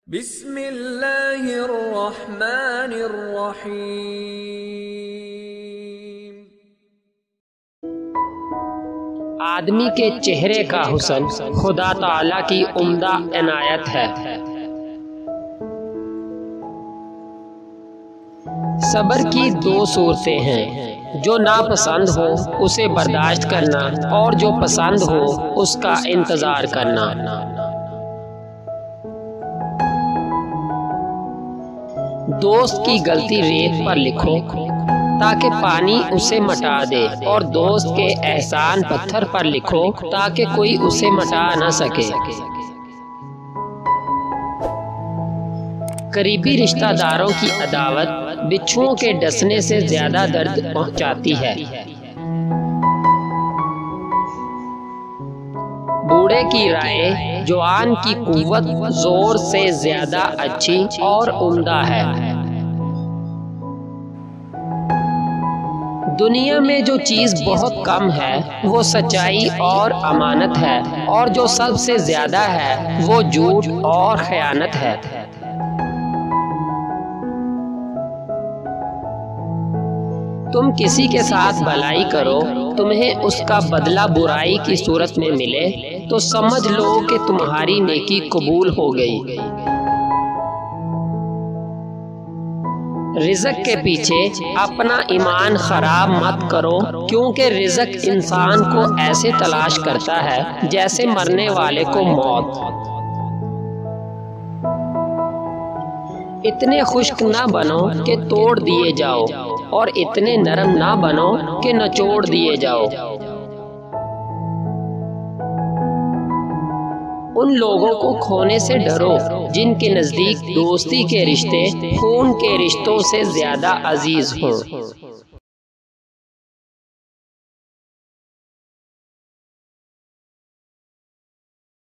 बिस्मिल्लाहिर्रहमानिर्रहीम। आदमी के चेहरे का हुस्न खुदा ताला की उम्दा इनायत है। सब्र की दो सूरतें हैं, जो नापसंद हो उसे बर्दाश्त करना और जो पसंद हो उसका इंतजार करना। दोस्त की गलती रेत पर लिखो ताकि पानी उसे मिटा दे, और दोस्त के एहसान पत्थर पर लिखो ताकि कोई उसे मिटा न सके। करीबी रिश्तेदारों की अदावत बिच्छुओं के डसने से ज्यादा दर्द पहुंचाती है। बूढ़े की राय जवान की कुव्वत जोर से ज्यादा अच्छी और उम्दा है। दुनिया में जो चीज बहुत कम है वो सच्चाई और अमानत है, और जो सबसे ज्यादा है वो झूठ और खयानत है। तुम किसी के साथ भलाई करो, तुम्हें उसका बदला बुराई की सूरत में मिले तो समझ लो कि तुम्हारी नेकी कबूल हो गई। रिज़्क के पीछे अपना ईमान खराब मत करो, क्योंकि रिज़्क इंसान को ऐसे तलाश करता है जैसे मरने वाले को मौत। इतने खुश्क ना बनो कि तोड़ दिए जाओ, और इतने नरम ना बनो कि निचोड़ दिए जाओ। उन लोगों को खोने से डरो जिनके नजदीक दोस्ती के रिश्ते खून के रिश्तों से ज्यादा अजीज हों।